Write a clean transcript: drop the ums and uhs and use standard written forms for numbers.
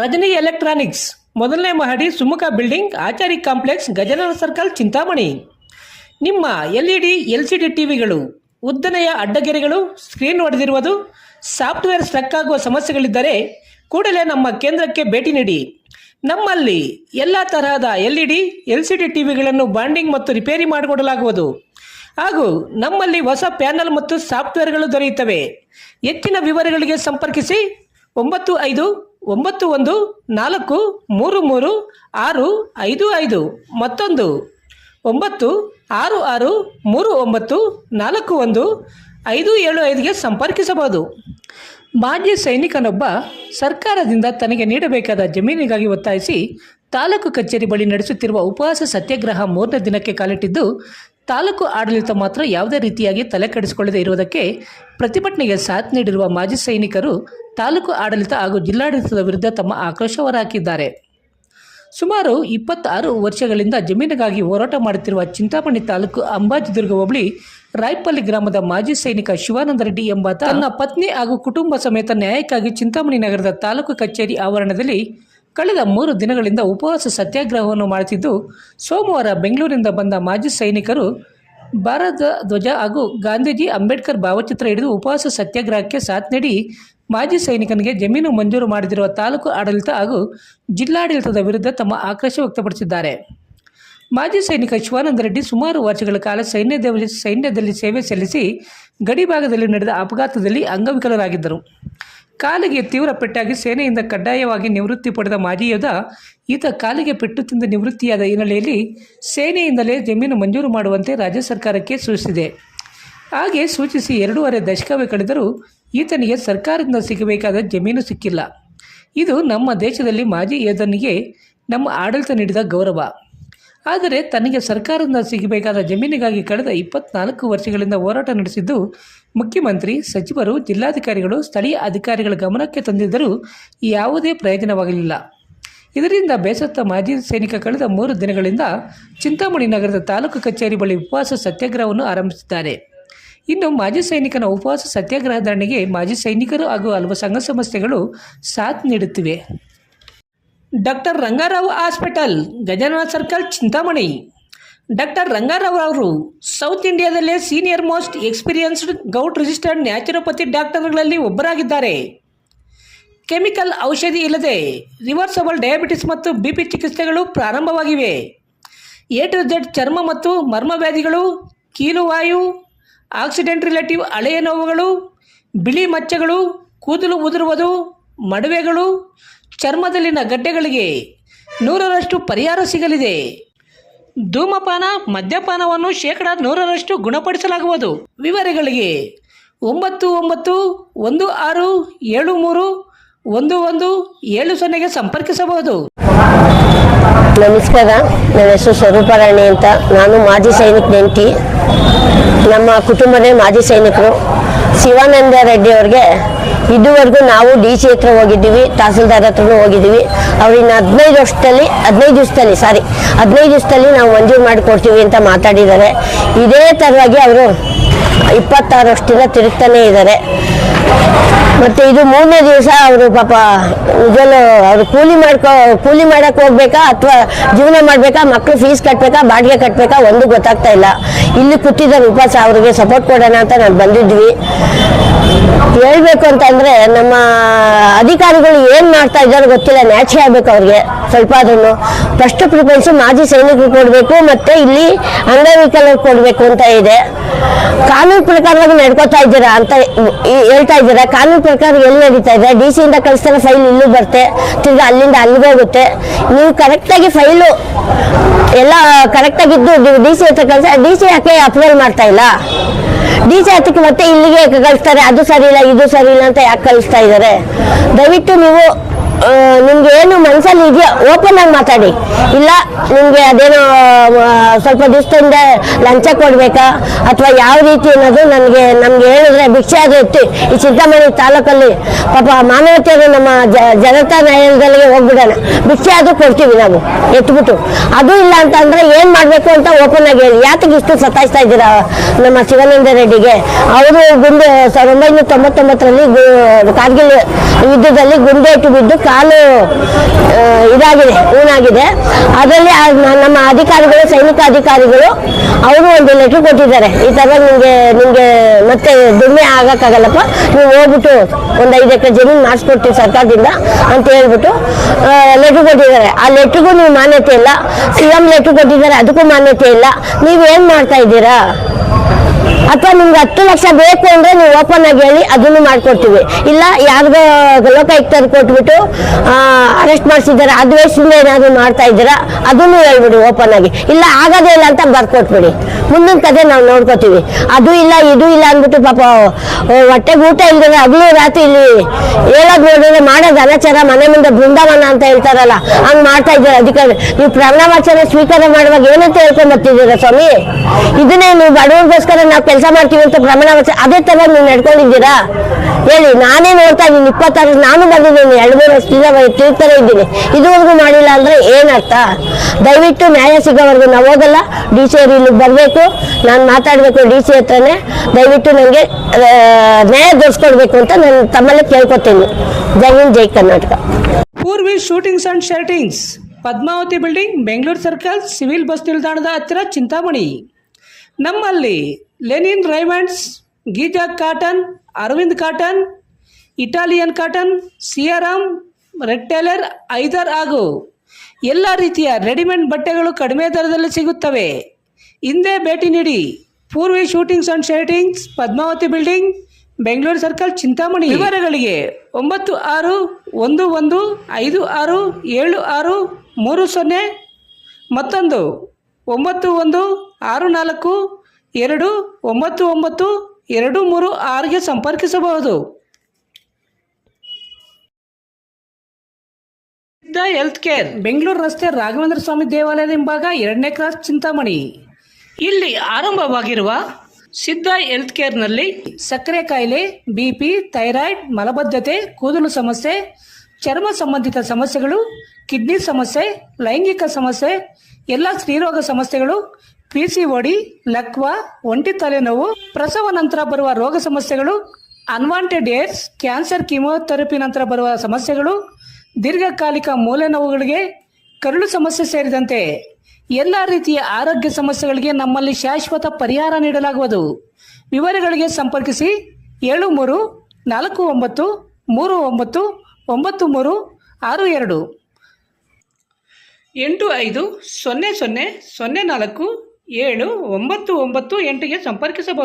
Rajani electronics ಮೊದಲನೇ ಮಹಡಿ Sumukha building Achari complex Gajanana circle Chintamani. ನಿಮ್ಮ LED LCD ಟಿವಿಗಳು ಉದ್ದನೆಯ ಅಡ್ಡಗೆರೆಗಳು ಸ್ಕ್ರೀನ್ ಒಡೆದಿರುವುದು ಸಾಫ್ಟ್ವೇರ್ ಸ್ಟ್ರಕ್ ಆಗುವ ಸಮಸ್ಯೆಗಳಿದ್ದರೆ ಕೂಡಲೇ ನಮ್ಮ ಕೇಂದ್ರಕ್ಕೆ ಭೇಟಿ ನೀಡಿ. ನಮ್ಮಲ್ಲಿ ಎಲ್ಲ ತರಹದ LED LCD ಟಿವಿಗಳನ್ನು ಬಾಂಡಿಂಗ್ ಮತ್ತು ರಿಪೇರಿ ಮಾಡಿಕೊಡಲಾಗುವುದು ಹಾಗೂ ನಮ್ಮಲ್ಲಿ ಹೊಸ ಪ್ಯಾನಲ್ ಮತ್ತು ಸಾಫ್ಟ್ವೇರ್ಗಳು ದೊರೆಯುತ್ತವೆ. ಹೆಚ್ಚಿನ ವಿವರಗಳಿಗೆ ಸಂಪರ್ಕಿಸಿ 9591433655 ಮತ್ತೊಂದು 9663941575ಗೆ ಸಂಪರ್ಕಿಸಬಹುದು. ಮಾಜಿ ಸೈನಿಕನೊಬ್ಬ ಸರ್ಕಾರದಿಂದ ತನಗೆ ನೀಡಬೇಕಾದ ಜಮೀನಿಗಾಗಿ ಒತ್ತಾಯಿಸಿ ತಾಲೂಕು ಕಚೇರಿ ಬಳಿ ನಡೆಸುತ್ತಿರುವ ಉಪವಾಸ ಸತ್ಯಾಗ್ರಹ 3ನೇ ದಿನಕ್ಕೆ ಕಾಲಿಟ್ಟಿದ್ದು, ತಾಲೂಕು ಆಡಳಿತ ಮಾತ್ರ ಯಾವುದೇ ರೀತಿಯಾಗಿ ತಲೆ ಕೆಡಿಸಿಕೊಳ್ಳದೆ ಇರುವುದಕ್ಕೆ ಪ್ರತಿಭಟನೆಗೆ ಸಾಥ್ ನೀಡಿರುವ ಮಾಜಿ ಸೈನಿಕರು ತಾಲೂಕು ಆಡಳಿತ ಹಾಗೂ ಜಿಲ್ಲಾಡಳಿತದ ವಿರುದ್ಧ ತಮ್ಮ ಆಕ್ರೋಶ ಹೊರಹಾಕಿದ್ದಾರೆ. ಸುಮಾರು 26 ವರ್ಷಗಳಿಂದ ಜಮೀನಿಗಾಗಿ ಹೋರಾಟ ಮಾಡುತ್ತಿರುವ ಚಿಂತಾಮಣಿ ತಾಲೂಕು ಅಂಬಾಜಿದುರ್ಗ ಹೋಬಳಿ ರಾಯಪಲ್ಲಿ ಗ್ರಾಮದ ಮಾಜಿ ಸೈನಿಕ ಶಿವಾನಂದ ರೆಡ್ಡಿ ಎಂಬಾತ ತನ್ನ ಪತ್ನಿ ಹಾಗೂ ಕುಟುಂಬ ಸಮೇತ ನ್ಯಾಯಕ್ಕಾಗಿ ಚಿಂತಾಮಣಿ ನಗರದ ತಾಲೂಕು ಕಚೇರಿ ಆವರಣದಲ್ಲಿ ಕಳೆದ 3 ದಿನಗಳಿಂದ ಉಪವಾಸ ಸತ್ಯಾಗ್ರಹವನ್ನು ಮಾಡುತ್ತಿದ್ದು, ಸೋಮವಾರ ಬೆಂಗಳೂರಿನಿಂದ ಬಂದ ಮಾಜಿ ಸೈನಿಕರು ಭಾರತ ಧ್ವಜ ಹಾಗೂ ಗಾಂಧೀಜಿ ಅಂಬೇಡ್ಕರ್ ಭಾವಚಿತ್ರ ಹಿಡಿದು ಉಪವಾಸ ಸತ್ಯಾಗ್ರಹಕ್ಕೆ ಸಾಥ್ ನೀಡಿ ಮಾಜಿ ಸೈನಿಕನಿಗೆ ಜಮೀನು ಮಂಜೂರು ಮಾಡದಿರುವ ತಾಲೂಕು ಆಡಳಿತ ಹಾಗೂ ಜಿಲ್ಲಾಡಳಿತದ ವಿರುದ್ಧ ತಮ್ಮ ಆಕ್ರೋಶ ವ್ಯಕ್ತಪಡಿಸಿದ್ದಾರೆ. ಮಾಜಿ ಸೈನಿಕ ಶಿವಾನಂದ ರೆಡ್ಡಿ ಸುಮಾರು ವರ್ಷಗಳ ಕಾಲ ಸೈನ್ಯದಲ್ಲಿ ಸೇವೆ ಸಲ್ಲಿಸಿ ಗಡಿ ಭಾಗದಲ್ಲಿ ನಡೆದ ಅಪಘಾತದಲ್ಲಿ ಅಂಗವಿಕಲರಾಗಿದ್ದರು. ಕಾಲಿಗೆ ತೀವ್ರ ಪೆಟ್ಟಾಗಿ ಸೇನೆಯಿಂದ ಕಡ್ಡಾಯವಾಗಿ ನಿವೃತ್ತಿ ಪಡೆದ ಮಾಜಿ ಯೋಧ ಈತ ಕಾಲಿಗೆ ಪೆಟ್ಟು ತಿಂದು ನಿವೃತ್ತಿಯಾದ ಹಿನ್ನೆಲೆಯಲ್ಲಿ ಸೇನೆಯಿಂದಲೇ ಜಮೀನು ಮಂಜೂರು ಮಾಡುವಂತೆ ರಾಜ್ಯ ಸರ್ಕಾರಕ್ಕೆ ಸೂಚಿಸಿದೆ. ಹಾಗೆ ಸೂಚಿಸಿ 2.5 ದಶಕವೇ ಕಳೆದರೂ ಈತನಿಗೆ ಸರ್ಕಾರದಿಂದ ಸಿಗಬೇಕಾದ ಜಮೀನು ಸಿಕ್ಕಿಲ್ಲ. ಇದು ನಮ್ಮ ದೇಶದಲ್ಲಿ ಮಾಜಿ ಯೋಧನಿಗೆ ನಮ್ಮ ಆಡಳಿತ ನೀಡಿದ ಗೌರವ. ಆದರೆ ತನಗೆ ಸರ್ಕಾರದಿಂದ ಸಿಗಬೇಕಾದ ಜಮೀನಿಗಾಗಿ ಕಳೆದ 24 ವರ್ಷಗಳಿಂದ ಹೋರಾಟ ನಡೆಸಿದ್ದು ಮುಖ್ಯಮಂತ್ರಿ, ಸಚಿವರು, ಜಿಲ್ಲಾಧಿಕಾರಿಗಳು, ಸ್ಥಳೀಯ ಅಧಿಕಾರಿಗಳ ಗಮನಕ್ಕೆ ತಂದಿದ್ದರೂ ಯಾವುದೇ ಪ್ರಯೋಜನವಾಗಲಿಲ್ಲ. ಇದರಿಂದ ಬೇಸತ್ತ ಮಾಜಿ ಸೈನಿಕ ಕಳೆದ 3 ದಿನಗಳಿಂದ ಚಿಂತಾಮಣಿ ನಗರದ ತಾಲೂಕು ಕಚೇರಿ ಬಳಿ ಉಪವಾಸ ಸತ್ಯಾಗ್ರಹವನ್ನು ಆರಂಭಿಸಿದ್ದಾರೆ. ಇನ್ನು ಮಾಜಿ ಸೈನಿಕನ ಉಪವಾಸ ಸತ್ಯಾಗ್ರಹ ಧರಣಿಗೆ ಮಾಜಿ ಸೈನಿಕರು ಹಾಗೂ ಹಲವು ಸಂಘ ಸಂಸ್ಥೆಗಳು ಸಾಥ್ ನೀಡುತ್ತಿವೆ. Doctor Ranga Rao hospital, Gajanana circle, Chintamani. Doctor Ranga Rao ಅವರು ಸೌತ್ ಇಂಡಿಯಾದಲ್ಲೇ senior most experienced govt registered naturopathy ಡಾಕ್ಟರ್ಗಳಲ್ಲಿ ಒಬ್ಬರಾಗಿದ್ದಾರೆ. ಕೆಮಿಕಲ್ ಔಷಧಿ ಇಲ್ಲದೆ ರಿವರ್ಸಬಲ್ ಡಯಾಬಿಟಿಸ್ ಮತ್ತು BP ಚಿಕಿತ್ಸೆಗಳು ಪ್ರಾರಂಭವಾಗಿವೆ. A to Z ಚರ್ಮ ಮತ್ತು ಮರ್ಮವ್ಯಾಧಿಗಳು, ಕೀಲುವಾಯು, ಆಕ್ಸಿಡೆಂಟ್ ರಿಲೇಟಿವ್ ಹಳೆಯ ನೋವುಗಳು, ಬಿಳಿ ಮಚ್ಚೆಗಳು, ಕೂದಲು ಉದುರುವುದು, ಮಡುವೆಗಳು, ಚರ್ಮದಲ್ಲಿನ ಗಡ್ಡೆಗಳಿಗೆ 100% ಪರಿಹಾರ ಸಿಗಲಿದೆ. ಧೂಮಪಾನ, ಮದ್ಯಪಾನವನ್ನು 100% ಗುಣಪಡಿಸಲಾಗುವುದು. ವಿವರಗಳಿಗೆ 9916731170ಗೆ ಸಂಪರ್ಕಿಸಬಹುದು. ನಮಸ್ಕಾರ, ನನ್ನ ಹೆಸರು ಸ್ವರೂಪರಾಣಿ ಅಂತ. ನಾನು ಮಾಜಿ ಸೈನಿಕ ನೆಂಟಿ. ನಮ್ಮ ಕುಟುಂಬನೇ ಮಾಜಿ ಸೈನಿಕರು. ಶಿವಾನಂದ ರೆಡ್ಡಿ ಅವ್ರಿಗೆ ಇದುವರೆಗೂ ನಾವು DC ಹತ್ರ ಹೋಗಿದ್ದೀವಿ, ತಹಸೀಲ್ದಾರ್ ಹತ್ರನೂ ಹೋಗಿದ್ದೀವಿ. ಅವ್ರಿನ್ನ 15 ದಿವಸದಲ್ಲಿ ನಾವು ಮಂಜೂರು ಮಾಡಿಕೊಡ್ತೀವಿ ಅಂತ ಮಾತಾಡಿದ್ದಾರೆ. ಇದೇ ಥರವಾಗಿ ಅವರು 26 ವರ್ಷದಿಂದ ತಿರುಗ್ತಾನೆ ಇದ್ದಾರೆ. ಮತ್ತು ಇದು 3ನೇ ದಿವಸ ಅವರು ಪಾಪ ನಿಜವೂ ಅವರು ಕೂಲಿ ಮಾಡಕ್ಕೆ ಹೋಗ್ಬೇಕಾ ಅಥವಾ ಜೀವನ ಮಾಡಬೇಕಾ, ಮಕ್ಕಳು ಫೀಸ್ ಕಟ್ಟಬೇಕಾ, ಬಾಡಿಗೆ ಕಟ್ಟಬೇಕಾ, ಒಂದು ಗೊತ್ತಾಗ್ತಾ ಇಲ್ಲ. ಇಲ್ಲಿ ಕೂತಿದ್ದಾರೆ ಉಪವಾಸ. ಅವ್ರಿಗೆ ಸಪೋರ್ಟ್ ಕೊಡೋಣ ಅಂತ ನಾವು ಬಂದಿದ್ವಿ. ಹೇಳ್ಬೇಕು ಅಂತಂದರೆ ನಮ್ಮ ಅಧಿಕಾರಿಗಳು ಏನು ಮಾಡ್ತಾ ಇದ್ದಾರೋ ಗೊತ್ತಿಲ್ಲ. ನ್ಯಾಚ್ ಆಗಬೇಕು ಅವ್ರಿಗೆ ಸ್ವಲ್ಪ. ಅದನ್ನು ಫಸ್ಟ್ ಪ್ರಿಫರೆನ್ಸ್ ಮಾಜಿ ಸೈನಿಕರು ಕೊಡಬೇಕು ಮತ್ತು ಇಲ್ಲಿ ಅಂಗವಿಕಲರು ಕೊಡಬೇಕು ಅಂತ ಇದೆ. ಕಾನೂನು ಪ್ರಕಾರವಾಗಿ ನಡ್ಕೋತಾ ಇದ್ದೀರಾ ಅಂತ ಹೇಳ್ತಾ ಇದ್ದೀರಾ. ಕಾನೂನು ಪ್ರಕಾರ ಎಲ್ಲಿ ನಡೀತಾ ಇದೆ? DC ಇಂದ ಕಳಿಸ್ತಾರೆ, ಫೈಲ್ ಇಲ್ಲೂ ಬರುತ್ತೆ, ತಿರ್ಗಿ ಅಲ್ಲಿಂದ ಅಲ್ಲಿಗೆ ಹೋಗುತ್ತೆ. ನೀವು ಕರೆಕ್ಟಾಗಿ ಫೈಲು ಎಲ್ಲ ಕರೆಕ್ಟಾಗಿದ್ದು DC ಹತ್ರ ಕಳಿಸ, DC ಯಾಕೆ ಅಪ್ರೂವಲ್ ಮಾಡ್ತಾ ಇಲ್ಲ? DC ಹತ್ತಕ್ಕೆ ಮತ್ತೆ ಇಲ್ಲಿಗೆ ಕಳಿಸ್ತಾರೆ. ಅದು ಸರಿ ಇಲ್ಲ, ಇದು ಸರಿ ಇಲ್ಲ ಅಂತ ಯಾಕೆ ಕಳಿಸ್ತಾ ಇದ್ದಾರೆ? ದಯವಿಟ್ಟು ನೀವು ನಿಮ್ಗೆ ಏನು ಮನಸ್ಸಲ್ಲಿ ಇದೆಯಾ ಓಪನ್ ಆಗಿ ಮಾತಾಡಿ. ಇಲ್ಲ ನಿಮಗೆ ಅದೇನೋ ಸ್ವಲ್ಪ ದಿವಸದಿಂದ ಲಂಚ ಕೊಡಬೇಕಾ ಅಥವಾ ಯಾವ ರೀತಿ ಅನ್ನೋದು ನಮ್ಗೆ ಹೇಳಿದ್ರೆ ಭಿಕ್ಷೆ ಅದು ಎತ್ತಿ ಈ ಚಿಂತಾಮಣಿ ತಾಲೂಕಲ್ಲಿ ಪಾಪ ಮಾನವತೆಯರು ನಮ್ಮ ಜನತಾ ನ್ಯಾಯಾಲಯದಲ್ಲಿ ಹೋಗ್ಬಿಡೋಣ, ಭಿಕ್ಷೆ ಅದು ಕೊಡ್ತೀವಿ ನಾವು ಎತ್ಬಿಟ್ಟು. ಅದು ಇಲ್ಲ ಅಂತಂದ್ರೆ ಏನು ಮಾಡಬೇಕು ಅಂತ ಓಪನ್ ಆಗಿ ಹೇಳಿ. ಯಾತಕ್ಕೆ ಇಷ್ಟು ಸತಾಯಿಸ್ತಾ ಇದ್ದೀರಾ ನಮ್ಮ ಶಿವಾನಂದ ರೆಡ್ಡಿಗೆ? ಅವರು 1999ರಲ್ಲಿ ಕಾರ್ಗಿಲ್ ಯುದ್ಧದಲ್ಲಿ ಗುಂಡೇಟು ಬಿದ್ದು ಕಾಲು ಇದಾಗಿದೆ, ಊನಾಗಿದೆ. ಅದರಲ್ಲಿ ನಮ್ಮ ಅಧಿಕಾರಿಗಳು, ಸೈನಿಕ ಅಧಿಕಾರಿಗಳು ಅವರು ಒಂದು ಲೆಟ್ರ್ ಕೊಟ್ಟಿದ್ದಾರೆ. ಈ ಥರ ನಿಮಗೆ ಮತ್ತೆ ದುಡಿಮೆ ಆಗಕ್ಕಾಗಲ್ಲಪ್ಪ, ನೀವು ಹೋಗ್ಬಿಟ್ಟು ಒಂದು 5 ಎಕರೆ ಜಮೀನು ಮಾಡಿಸ್ಕೊಡ್ತೀವಿ ಸರ್ಕಾರದಿಂದ ಅಂತ ಹೇಳ್ಬಿಟ್ಟು ಲೆಟ್ರ್ ಕೊಟ್ಟಿದ್ದಾರೆ. ಆ ಲೆಟ್ರಿಗೂ ನೀವು ಮಾನ್ಯತೆ ಇಲ್ಲ. CM ಲೆಟ್ರ್ ಕೊಟ್ಟಿದ್ದಾರೆ, ಅದಕ್ಕೂ ಮಾನ್ಯತೆ ಇಲ್ಲ. ನೀವೇನು ಮಾಡ್ತಾ ಇದ್ದೀರಾ? ಅಥವಾ ನಿಮ್ಗೆ 10 ಲಕ್ಷ ಬೇಕು ಅಂದ್ರೆ ನೀವು ಓಪನ್ ಆಗಿ ಹೇಳಿ, ಅದನ್ನು ಮಾಡ್ಕೊಡ್ತೀವಿ. ಇಲ್ಲ ಯಾರಿಗೋ ಲೋಕಾಯುಕ್ತರು ಕೊಟ್ಬಿಟ್ಟು ಅರೆಸ್ಟ್ ಮಾಡಿಸಿದ್ದಾರೆ, ಅದು ವಯಸ್ಸಿಂದ ಏನಾದ್ರು ಮಾಡ್ತಾ ಇದ್ದೀರಾ, ಅದನ್ನು ಹೇಳ್ಬಿಡಿ ಓಪನ್ ಆಗಿ. ಇಲ್ಲ ಆಗೋದೇ ಇಲ್ಲ ಅಂತ ಬರ್ಕೊಟ್ಬಿಡಿ, ಮುಂದಿನ ಕತೆ ನಾವು ನೋಡ್ಕೋತೀವಿ. ಅದು ಇಲ್ಲ ಇದು ಇಲ್ಲ ಅಂದ್ಬಿಟ್ಟು ಪಾಪ ಹೊಟ್ಟೆಗೆ ಊಟ ಇಲ್ದಿದ್ರೆ ಹಗಲು ರಾತ್ರಿ ಇಲ್ಲಿ ಹೇಳೋದು ನೋಡಿದ್ರೆ ಮಾಡೋದು ಅನಾಚಾರ, ಮನೆ ಮುಂದೆ ಬೃಂದಾವನ ಅಂತ ಹೇಳ್ತಾರಲ್ಲ, ಹಂಗ್ ಮಾಡ್ತಾ ಇದ್ದಾರೆ ಅಧಿಕಾರಿ. ನೀವು ಪ್ರಮಾಣ ವಚನ ಸ್ವೀಕಾರ ಮಾಡುವಾಗ ಏನಂತ ಹೇಳ್ಕೊಂಡ್ ಬರ್ತಿದ್ದೀರಾ ಸ್ವಾಮಿ? ಇದನ್ನೇ ನೀವು ಬಡವರಿಗೋಸ್ಕರ ನಾವು ಕೆಲಸ ಮಾಡ್ತೀವಿ ಅಂತ ಪ್ರಮಾಣ ವಚನ, ಅದೇ ತರ ನೀವು ನಡ್ಕೊಂಡಿದ್ದೀರಾ ಹೇಳಿ? ನಾನೇ ನೋಡ್ತಾ ಇದ್ದೀನಿ, 26 ನಾನು ಬಂದಿದ್ದೀನಿ, 2-3 ವರ್ಷದಿಂದ ತಿಳ್ತಾನೆ ಇದ್ದೀನಿ, ಇದುವರೆಗೂ ಮಾಡಿಲ್ಲ ಅಂದ್ರೆ ಏನರ್ಥ? ದಯವಿಟ್ಟು ನ್ಯಾಯ ಸಿಗೋವರೆಗೂ ನಾವು ಹೋಗಲ್ಲ. DC ಅವ್ರು ಇಲ್ಲಿಗೆ ಬರಬೇಕು, ನಾನು ಮಾತಾಡಬೇಕು DC ಹತ್ರನೇ. ದಯವಿಟ್ಟು ನನಗೆ ನ್ಯಾಯ ದೊರಸ್ಕೊಡ್ಬೇಕು ಅಂತ ನಾನು ತಮ್ಮಲ್ಲೇ ಕೇಳ್ಕೊತೀನಿ. ಜೈ ಹಿಂದ್, ಜೈ Karnataka. Purvi shootings and shirtings, Padmavathi building, Bengaluru circle, civil bus ನಿಲ್ದಾಣದ ಹತ್ತಿರ, ಚಿಂತಾಮಣಿ. ನಮ್ಮಲ್ಲಿ linen Raymonds, Giza cotton, Arvind cotton, Italian cotton, Siyaram, Reid Taylor, ಐದರ್ ಹಾಗೂ ಎಲ್ಲ ರೀತಿಯ ರೆಡಿಮೇಡ್ ಬಟ್ಟೆಗಳು ಕಡಿಮೆ ದರದಲ್ಲಿ ಸಿಗುತ್ತವೆ. ಹಿಂದೆ ಭೇಟಿ ನೀಡಿ. Poorvi shootings and shirtings, Padmavathi building, Bengaluru circle, Chintamani. ವಿವರಗಳಿಗೆ 96156763 ಮತ್ತೊಂದು 9164299236ಗೆ ಸಂಪರ್ಕಿಸಬಹುದು. ಸಿದ್ಧ ಹೆಲ್ತ್ ಕೇರ್, ಬೆಂಗಳೂರು ರಸ್ತೆ, ರಾಘವೇಂದ್ರ ಸ್ವಾಮಿ ದೇವಾಲಯದ ಹಿಂಭಾಗ, 2ನೇ ಕ್ರಾಸ್, ಚಿಂತಾಮಣಿ. ಇಲ್ಲಿ ಆರಂಭವಾಗಿರುವ ಸಿದ್ಧ ಹೆಲ್ತ್ ಕೇರ್ನಲ್ಲಿ ಸಕ್ಕರೆ ಕಾಯಿಲೆ, BP, ಥೈರಾಯ್ಡ್, ಮಲಬದ್ಧತೆ, ಕೂದಲು ಸಮಸ್ಯೆ, ಚರ್ಮ ಸಂಬಂಧಿತ ಸಮಸ್ಯೆಗಳು, ಕಿಡ್ನಿ ಸಮಸ್ಯೆ, ಲೈಂಗಿಕ ಸಮಸ್ಯೆ, ಎಲ್ಲ ಸ್ತ್ರೀರೋಗ ಸಮಸ್ಯೆಗಳು, PCOD, ಲಕ್ವಾ, ಒಂಟಿ ತಲೆನೋವು, ಪ್ರಸವ ನಂತರ ಬರುವ ರೋಗ ಸಮಸ್ಯೆಗಳು, ಅನ್ವಾಂಟೆಡ್ ಏರ್ಸ್, ಕ್ಯಾನ್ಸರ್, ಕೀಮೋಥೆರಪಿ ನಂತರ ಬರುವ ಸಮಸ್ಯೆಗಳು, ದೀರ್ಘಕಾಲಿಕ ಮೂಲೆ ನೋವುಗಳಿಗೆ, ಕರುಳು ಸಮಸ್ಯೆ ಸೇರಿದಂತೆ ಎಲ್ಲ ರೀತಿಯ ಆರೋಗ್ಯ ಸಮಸ್ಯೆಗಳಿಗೆ ನಮ್ಮಲ್ಲಿ ಶಾಶ್ವತ ಪರಿಹಾರ ನೀಡಲಾಗುವುದು. ವಿವರಗಳಿಗೆ ಸಂಪರ್ಕಿಸಿ 7349399362 8500047998ಗೆ ಸಂಪರ್ಕಿಸಬಹುದು.